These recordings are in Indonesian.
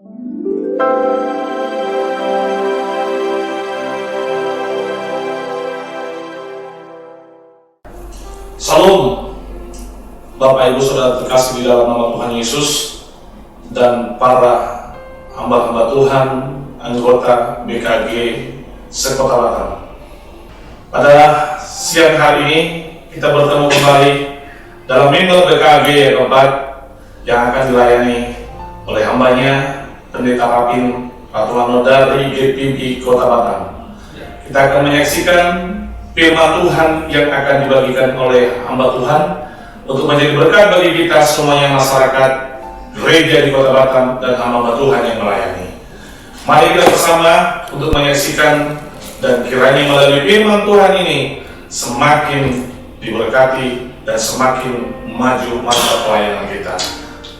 Salam, Bapak Ibu Saudara terkasih di dalam nama Tuhan Yesus dan para hamba-hamba Tuhan, anggota BKG Sekota Batam. Pada siang hari ini kita bertemu kembali dalam minggu BKG yang keempat yang akan dilayani oleh hambanya Pendeta Rapin Ratuano dari GPI Kota Batam. Kita akan menyaksikan firman Tuhan yang akan dibagikan oleh hamba Tuhan untuk menjadi berkat bagi kita semuanya masyarakat gereja di Kota Batam dan hamba Tuhan yang melayani. Mari kita bersama untuk menyaksikan dan kiranya melalui firman Tuhan ini semakin diberkati dan semakin maju masa pelayanan kita.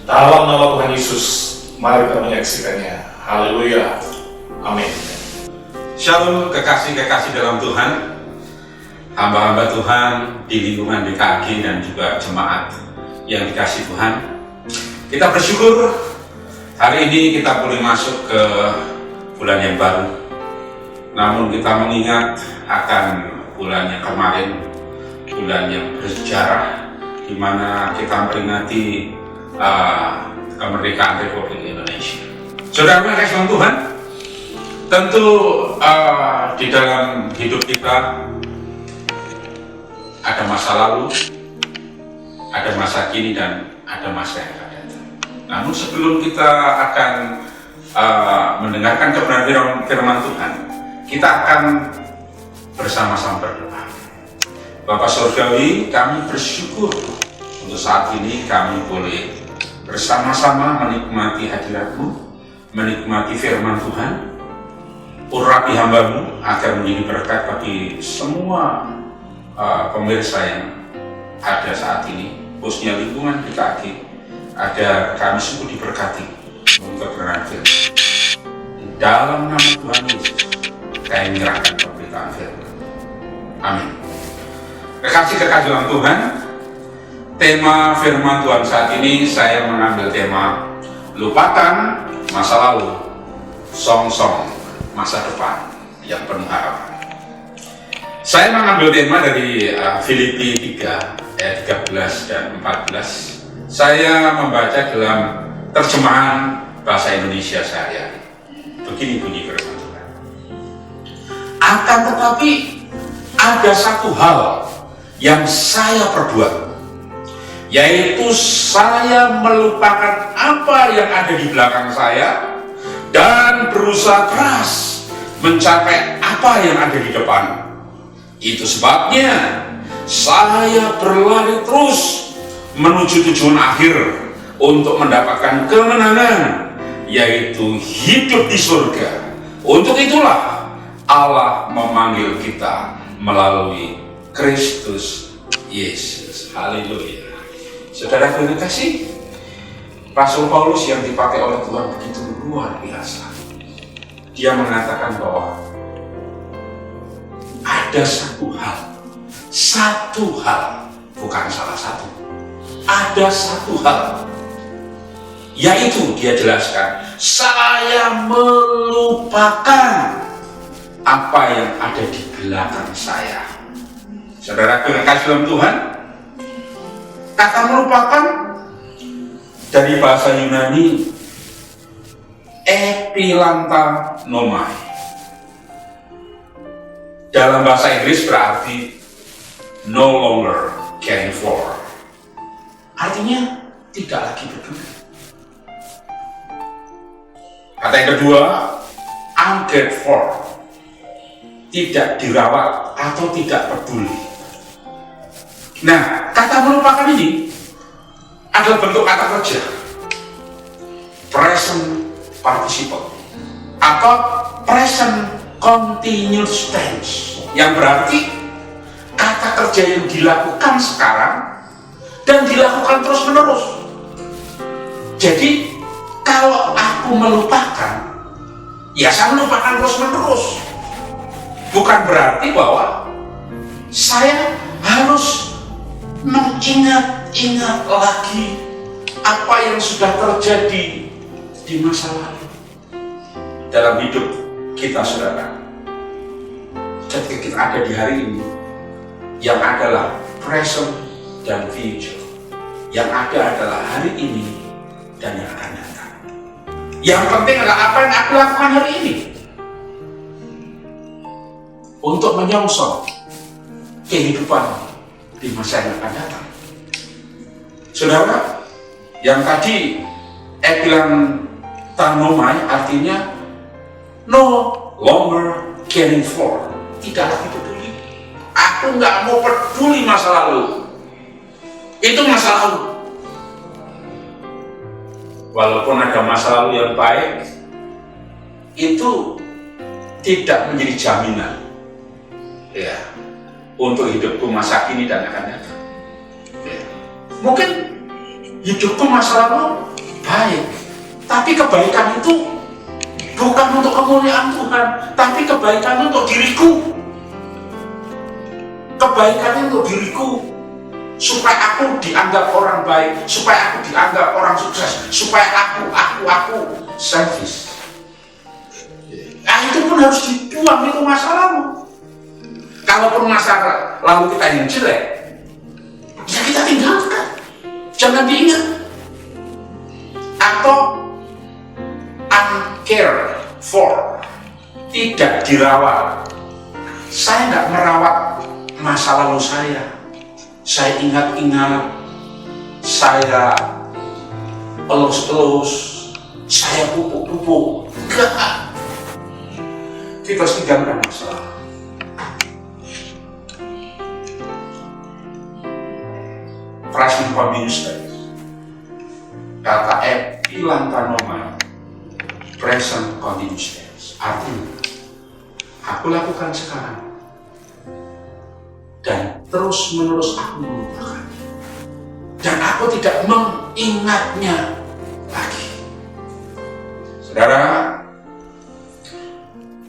Dalam nama Tuhan Yesus, mari kita menyaksikannya. Haleluya. Amin. Shalom kekasih-kekasih dalam Tuhan, hamba-hamba Tuhan di lingkungan BKG dan juga jemaat yang dikasih Tuhan. Kita bersyukur hari ini kita boleh masuk ke bulan yang baru. Namun kita mengingat akan bulan yang kemarin, bulan yang bersejarah, di mana kita memperingati kemerdekaan Republik Indonesia. Saudara yang kasih Tuhan, tentu di dalam hidup kita ada masa lalu, ada masa kini, dan ada masa yang akan datang. Namun sebelum kita akan mendengarkan kebenaran firman Tuhan, kita akan bersama-sama berdoa. Bapa Surgawi, kami bersyukur untuk saat ini kami boleh bersama-sama menikmati hadirat-Mu, menikmati firman Tuhan. Urapi hamba-Mu agar menjadi berkat bagi semua pemirsa yang ada saat ini, khususnya lingkungan BKG, agar kami sungguh diberkati untuk berhasil. Dalam nama Tuhan Yesus, kami menyerahkan pemberitaan firman. Amin. Kekasih-kekasih dalam Tuhan, tema firman Tuhan saat ini saya mengambil tema lupakan masa lalu, song-song masa depan yang penuh harapan. Saya mengambil tema dari Filipi 3 ayat 13 dan 14. Saya membaca dalam terjemahan bahasa Indonesia sehari-hari. Begini bunyi firman Tuhan. Akan tetapi ada satu hal yang saya perbuat, yaitu saya melupakan apa yang ada di belakang saya dan berusaha keras mencapai apa yang ada di depan. Itu sebabnya saya berlari terus menuju tujuan akhir untuk mendapatkan kemenangan, yaitu hidup di surga. Untuk itulah Allah memanggil kita melalui Kristus Yesus. Haleluya. Saudara kasih, Rasul Paulus yang dipakai oleh Tuhan begitu luar biasa. Dia mengatakan bahwa ada satu hal, bukan salah satu, ada satu hal, yaitu dia jelaskan, saya melupakan apa yang ada di belakang saya. Saudara kasih dalam Tuhan, kata melupakan dari bahasa Yunani epilanta nomai. Dalam bahasa Inggris berarti no longer caring for. Artinya tidak lagi peduli. Kata yang kedua, uncared for. Tidak dirawat atau tidak peduli. Nah, kata melupakan ini adalah bentuk kata kerja present participle atau present continuous tense, yang berarti kata kerja yang dilakukan sekarang dan dilakukan terus menerus. Jadi kalau aku melupakan, ya saya melupakan terus menerus. Bukan berarti bahwa saya harus mengingat-ingat lagi apa yang sudah terjadi di masa lalu. dalam hidup kita, saudara. Ketika kita ada di hari ini, yang adalah present dan future. Yang ada adalah hari ini dan yang akan datang. Yang penting adalah apa yang aku lakukan hari ini untuk menyongsong kehidupan di masa yang akan datang. Saudara, yang tadi bilang tanomai artinya no longer caring for, tidak lagi peduli. Aku nggak mau peduli masa lalu. Itu masa lalu. Walaupun ada masa lalu yang baik, itu tidak menjadi jaminan ya untuk hidupku masa kini dan akan datang. Ya. Mungkin hidupku masa lalu baik, tapi kebaikan itu bukan untuk kemuliaan Tuhan, tapi kebaikan untuk diriku. Kebaikan untuk diriku, supaya aku dianggap orang baik, supaya aku dianggap orang sukses, supaya aku selfish. Nah, itu pun harus dibuang, itu masa lalu. Kalaupun masa lalu kita yang jelek, ya kita tinggalkan, jangan diingat. Atau uncared for, tidak dirawat. Saya nggak merawat masa lalu saya. Saya ingat-ingat, saya elus-elus, saya pupuk-pupuk. Enggak. Kita harus tinggalkan masalah. Present continuous tense. Kata epilantanoma, present continuous tense. Artinya, aku lakukan sekarang. Dan terus-menerus aku melupakan. Dan aku tidak mengingatnya lagi. Saudara,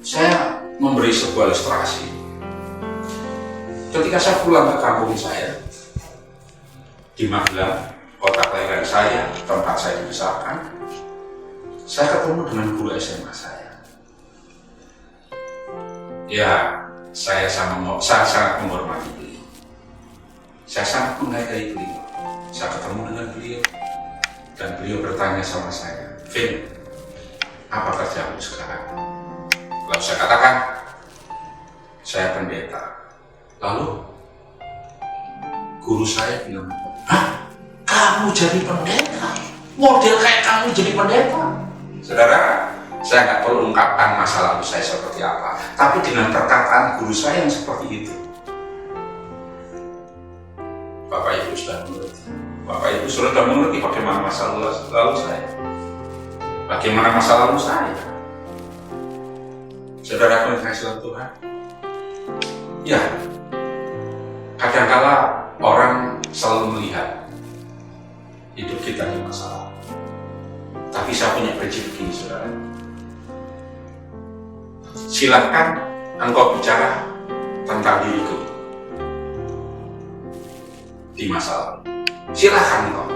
saya memberi sebuah ilustrasi. Ketika saya pulang ke kampung saya, di Magelang, kota kelahiran saya, tempat saya dibesarkan, saya ketemu dengan guru SMA saya. Ya, saya sangat menghormati beliau. Saya sangat menghargai beliau. Saya ketemu dengan beliau dan beliau bertanya sama saya, "Vin, apa kerjamu sekarang?" Lalu saya katakan, "Saya pendeta." Lalu guru saya bilang, "Hah? Kamu jadi pendeta? Model kayak kamu jadi pendeta?" Saudara, saya nggak perlu ungkapkan masa lalu saya seperti apa, tapi dengan perkataan guru saya yang seperti itu, Bapak Ibu sudah mengerti. Bapak Ibu sudah mengerti bagaimana masa lalu saya. Bagaimana masa lalu saya. Saudara yang dikasihi Tuhan. Ya, kadangkala orang selalu melihat hidup kita di masa lalu. Tapi saya punya prinsip begini, saudara. Silakan engkau bicara tentang diriku di masa lalu. Silakan engkau.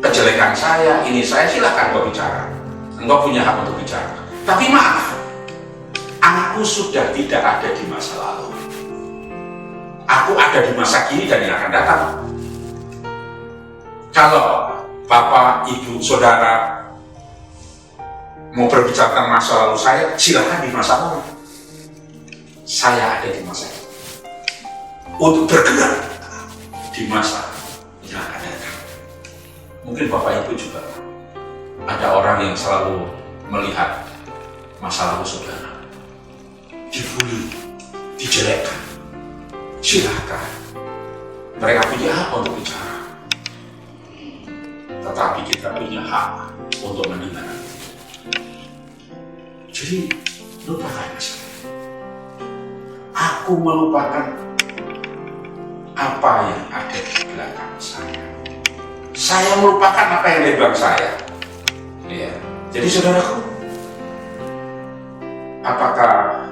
Kejelekan saya, ini saya, silakan engkau bicara. Engkau punya hak untuk bicara. Tapi maaf, aku sudah tidak ada di masa lalu. Aku ada di masa kini dan yang akan datang. Kalau Bapak, Ibu, Saudara mau berbicara tentang masa lalu saya, silakan di masa lalu. Saya ada di masa ini untuk bergerak di masa yang akan datang. Mungkin Bapak Ibu juga ada orang yang selalu melihat masa lalu saudara dibully, dijelekkan. Silakan, mereka punya hak untuk bicara, tetapi kita punya hak untuk mendengar. Jadi, lupakan masalah. Aku melupakan apa yang ada di belakang saya. Saya melupakan apa yang ada di belakang saya. Ya. Jadi saudaraku, apakah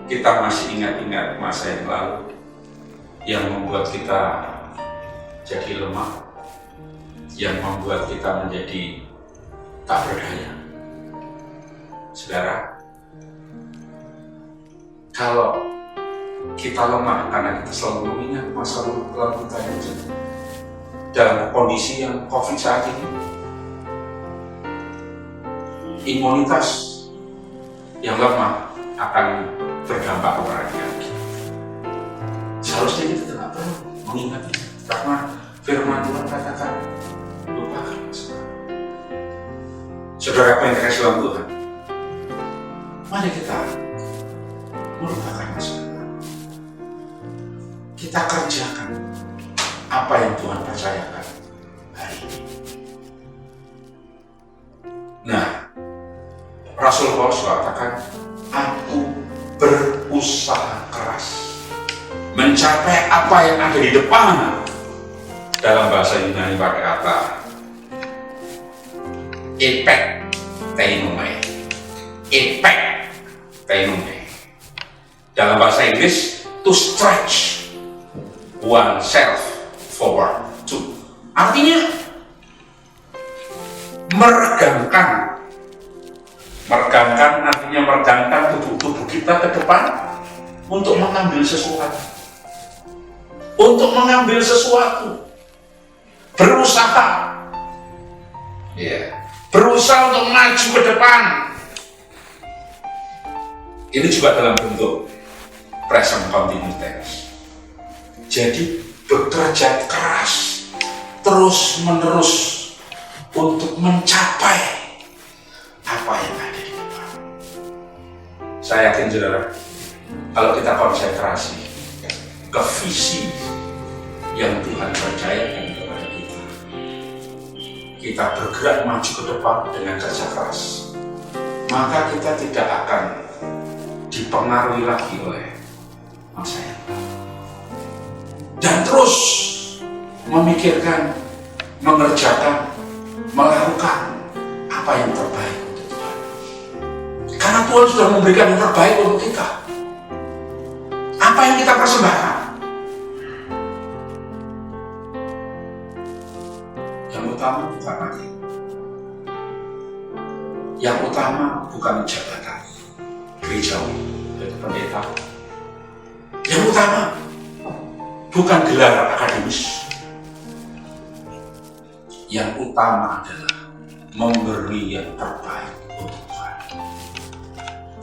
kita masih ingat-ingat masa yang lalu yang membuat kita jadi lemah, yang membuat kita menjadi tak berdaya? Saudara, kalau kita lemah karena kita selalu mengingat masa lalu kita yang dalam kondisi yang COVID saat ini, imunitas yang lemah akan berdampak kepada kita. Seharusnya kita tidak perlu mengingat ini, karena firman Tuhan katakan lupakan masalah. Saudara yang dikasihi dalam Tuhan, mari kita melupakan masalah. Kita kerjakan apa yang Tuhan percayakan hari ini. Nah, Rasul Paulus katakan, aku berusaha keras mencapai apa yang ada di depan. Dalam bahasa Yunani pakai kata epek teinome. Epek teinome. Dalam bahasa Inggris, to stretch oneself forward to. Artinya meregangkan. Meregangkan artinya meregangkan tubuh kita ke depan untuk mengambil sesuatu. Untuk mengambil sesuatu. Berusaha. Berusaha untuk maju ke depan. Ini juga dalam bentuk present continuous tense. Jadi bekerja keras terus menerus untuk mencapai apa yang ada di depan. Saya yakin saudara, kalau kita konsentrasi ke visi yang Tuhan percayakan kepada kita bergerak maju ke depan dengan kerja keras, maka kita tidak akan dipengaruhi lagi oleh masa yang lalu. Dan terus memikirkan, mengerjakan, melakukan apa yang terbaik untuk Tuhan. Karena Tuhan sudah memberikan yang terbaik untuk kita. Apa yang kita persembahkan? Yang utama bukan materi. Yang utama bukan jabatan gerejawi dan pendeta. Yang utama bukan gelar akademis. Yang utama adalah memberi yang terbaik untuk Tuhan,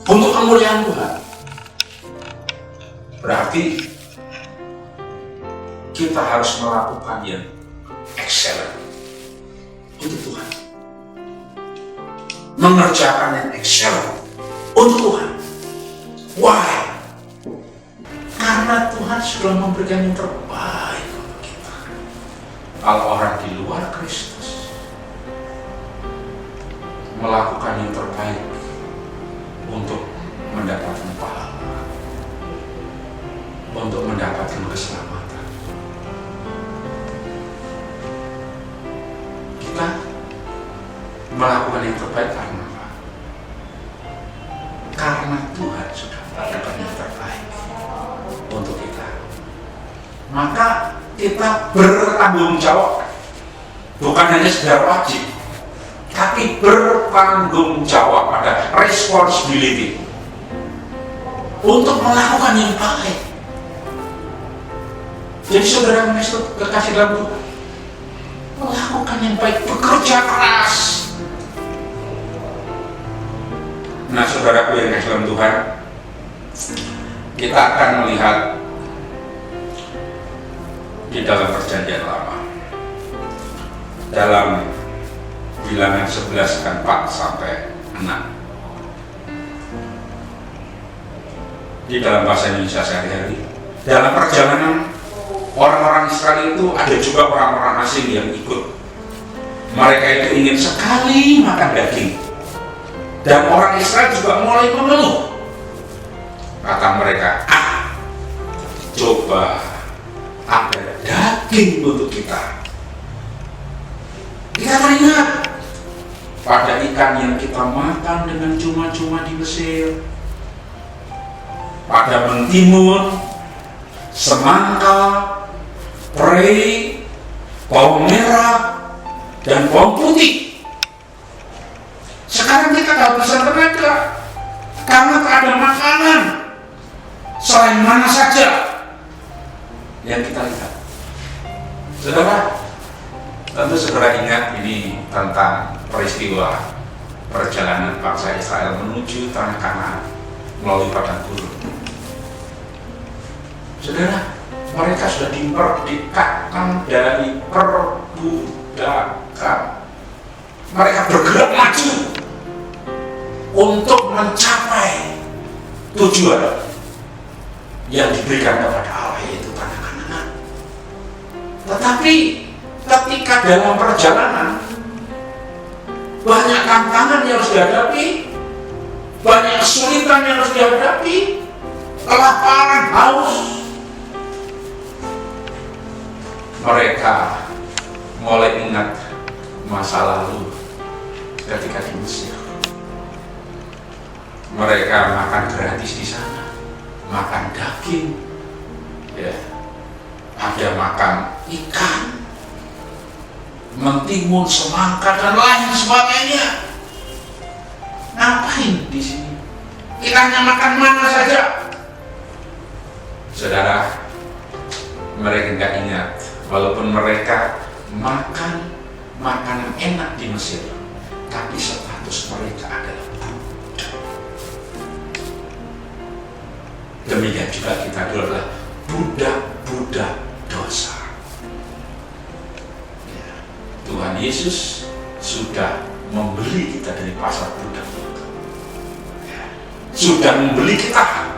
untuk kemuliaan Tuhan. Berarti kita harus melakukan yang excellent untuk Tuhan, mengerjakan yang excellent untuk Tuhan. Why? Karena Tuhan sudah memberikan yang terbaik untuk kita. Kalau orang di luar Kristus melakukan yang terbaik untuk mendapatkan pahala, untuk mendapatkan keselamatan, kita melakukan yang terbaik karena apa? Karena Tuhan sudah melakukan yang terbaik untuk kita. Maka kita bertanggung jawab, bukan hanya sekedar wajib, tapi bertanggung jawab, ada responsibility untuk melakukan yang baik. Jadi saudara kekasih dalam Tuhan, melakukan yang baik, bekerja keras. Nah saudaraku yang kekasih dalam Tuhan, kita akan melihat di dalam perjanjian lama, dalam Bilangan 11 kan 4 sampai 6. Di dalam bahasa Indonesia sehari-hari, dalam perjalanan orang-orang Israel itu ada juga orang-orang asing yang ikut. Mereka itu ingin sekali makan daging, dan orang Israel juga mulai mengeluh. Kata mereka, coba ada daging untuk kita. Kita teringat pada ikan yang kita makan dengan cuma-cuma di Mesir, pada mentimun, semangka, prei, bawang merah, dan bawang putih. Sekarang kita kehabisan tenaga. selain mana saja yang kita lihat. Saudara, tentu saudara ingat ini tentang peristiwa perjalanan bangsa Israel menuju tanah Kanaan melalui padang gurun. Saudara, mereka sudah dimerdekakan dari perbudakan. Mereka bergerak maju untuk mencapai tujuan yang diberikan kepada Allah, yaitu tanah Kanaan. Tetapi ketika dalam perjalanan banyak tantangan yang harus dihadapi, banyak kesulitan yang harus dihadapi, kelaparan, haus. Mereka mulai ingat masa lalu ketika di Mesir. Mereka makan gratis di sana, makan daging, ya, ada makan ikan, mentimun, semangka, dan lain sebagainya. Ngapain di sini? Kita hanya makan mana saja. Saudara, mereka nggak ingat, walaupun mereka makan makanan enak di Mesir, tapi status mereka adalah budak. Demikian juga kita adalah budak-budak dosa. Tuhan Yesus sudah membeli kita dari pasar budak. Sudah membeli kita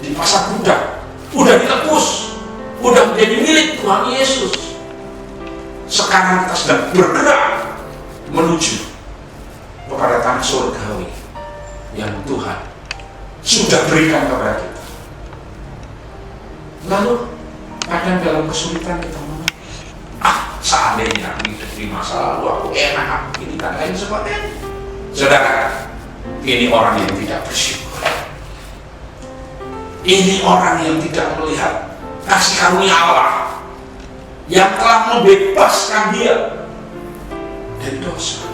di pasar budak. Udah ditebus, udah menjadi milik Tuhan Yesus. Sekarang kita sedang bergerak menuju kepada tanah surgawi yang Tuhan sudah berikan kepada kita. Lalu kadang dalam kesulitan kita ngomong, seandainya aku hidup di masa lalu, aku enak, aku ini dan lain sebagainya. Saudara, ini orang yang tidak bersyukur. Ini orang yang tidak melihat kasih karunia Allah yang telah membebaskan dia dari dosa,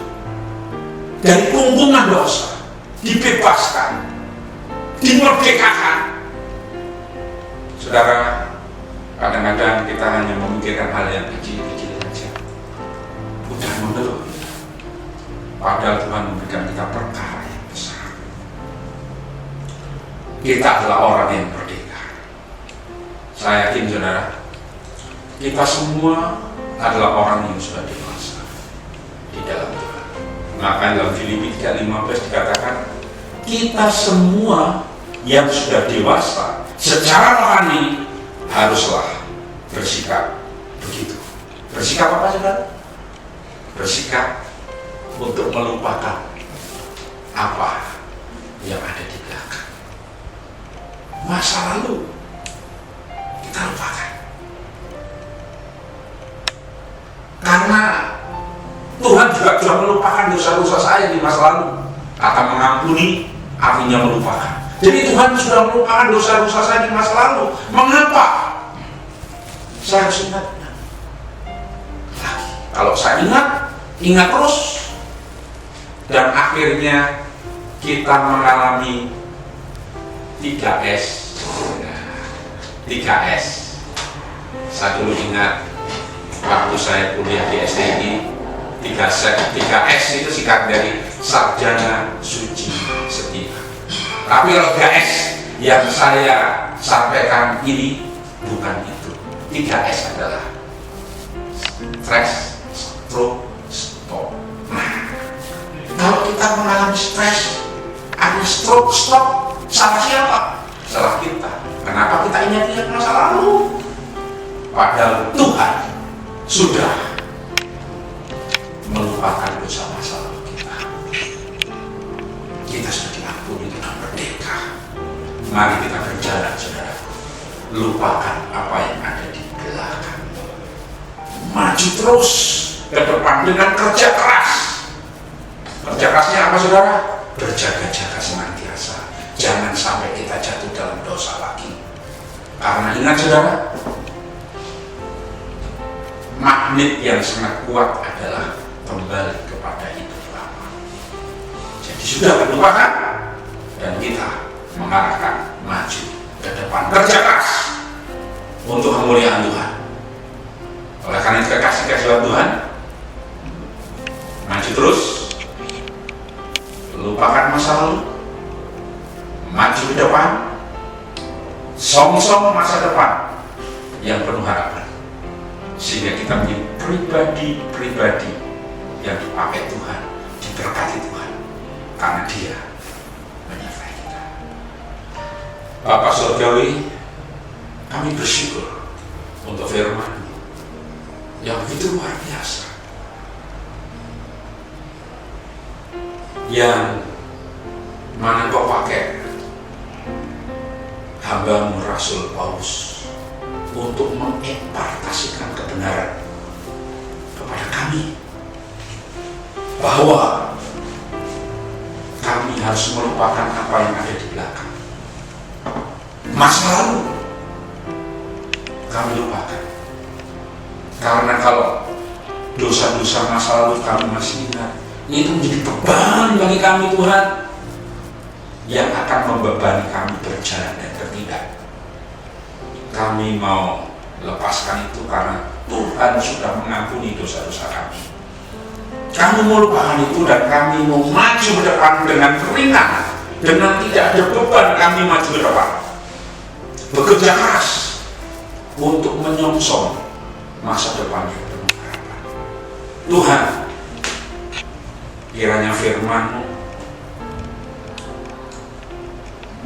dari punggungan dosa, dibebaskan, dimerdekakan. Saudara, kadang-kadang kita hanya memikirkan hal yang kecil-kecil saja, udah mengeluh. Padahal Tuhan memberikan kita perkara yang besar. Kita adalah orang yang merdeka. Saya yakin saudara, kita semua adalah orang yang sudah dewasa di dalam Tuhan. Maka dalam Filipi 3:15 dikatakan, kita semua yang sudah dewasa secara rohani haruslah bersikap begitu. Bersikap apa saudara? Bersikap untuk melupakan apa yang ada di belakang. Masa lalu kita lupakan. Karena Tuhan juga sudah melupakan dosa-dosa saya di masa lalu. Kata mengampuni artinya melupakan. Jadi Tuhan sudah melupakan dosa-dosa saya di masa lalu. Mengapa saya harus ingat? Kalau saya ingat terus, dan akhirnya kita mengalami 3S. 3S. Saya dulu ingat waktu saya kuliah di STI, 3S itu singkat dari sarjana suci setia. Tapi kalau 3S yang saya sampaikan ini bukan itu. 3S adalah stress, stroke, stop. Nah, kalau kita mengalami stres, ada stroke, stop, salah siapa? Salah kita. Kenapa kita ingat-ingat masa lalu? Padahal Tuhan sudah melupakan dosa masa lalu kita. Kita sudah diampuni, kita merdeka. Mari kita berjalan, saudaraku. Lupakan apa yang ada di belakang. Maju terus ke depan dengan kerja keras. Kerja kerasnya apa saudara? Berjaga-jaga senantiasa. Jangan sampai kita jatuh dalam dosa lagi. Karena ingat saudara, magnet yang sangat kuat adalah kembali kepada hidup lama. Jadi sudah lupakan dan kita mengarahkan terus, lupakan masa lalu, maju ke depan, song-song masa depan yang penuh harapan, sehingga kita menjadi pribadi-pribadi yang dipakai Tuhan, diberkati Tuhan, karena Dia menyertai kita. Bapa Surgawi, kami bersyukur untuk firman yang begitu luar biasa, yang mana Kau pakai hamba-Mu Rasul Paulus untuk mengimpartasikan kebenaran kepada kami, bahwa kami harus melupakan apa yang ada di belakang. Masa lalu kami lupakan, karena kalau dosa-dosa masa lalu kami masih ingat, itu menjadi beban bagi kami Tuhan, yang akan membebani kami berjalan dan bertindak. Kami mau lepaskan itu karena Tuhan sudah mengampuni dosa-dosa kami. Kami mau lupakan itu dan kami mau maju ke depan dengan ringan, dengan tidak ada beban. Kami maju ke depan, bekerja keras untuk menyongsong masa depan yang penuh harapan. Tuhan, kiranya firman-Mu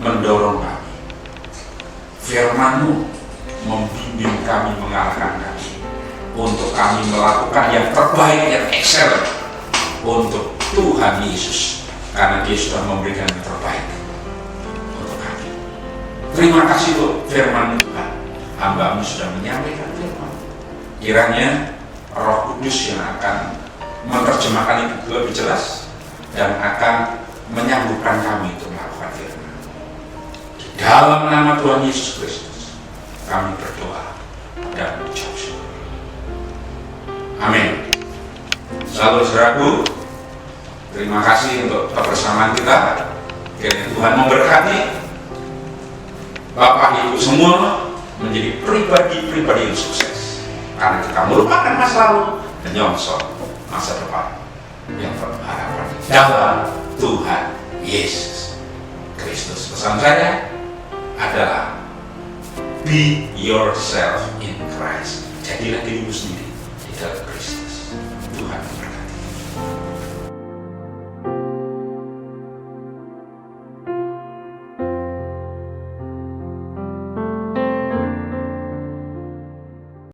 mendorong kami, firman-Mu membimbing kami, mengarahkan kami, untuk kami melakukan yang terbaik, yang excellent untuk Tuhan Yesus, karena Dia sudah memberikan yang terbaik untuk kami. Terima kasih untuk firman Tuhan. Hamba-Mu sudah menyampaikan firman. Kiranya Roh Kudus yang akan menerjemahkan itu lebih jelas dan akan menyambutkan kami untuk melakukan firman. Dalam nama Tuhan Yesus Kristus kami berdoa dan mengucap syukur. Amin. Saudara-saudaraku, terima kasih untuk kebersamaan kita. Kiranya Tuhan memberkati Bapak Ibu semua menjadi pribadi-pribadi yang sukses, karena kita melupakan masa lalu dan nyongsong masa depan yang penuh harapan dalam Tuhan Yesus Kristus. Pesan saya adalah be yourself in Christ. Jadilah dirimu sendiri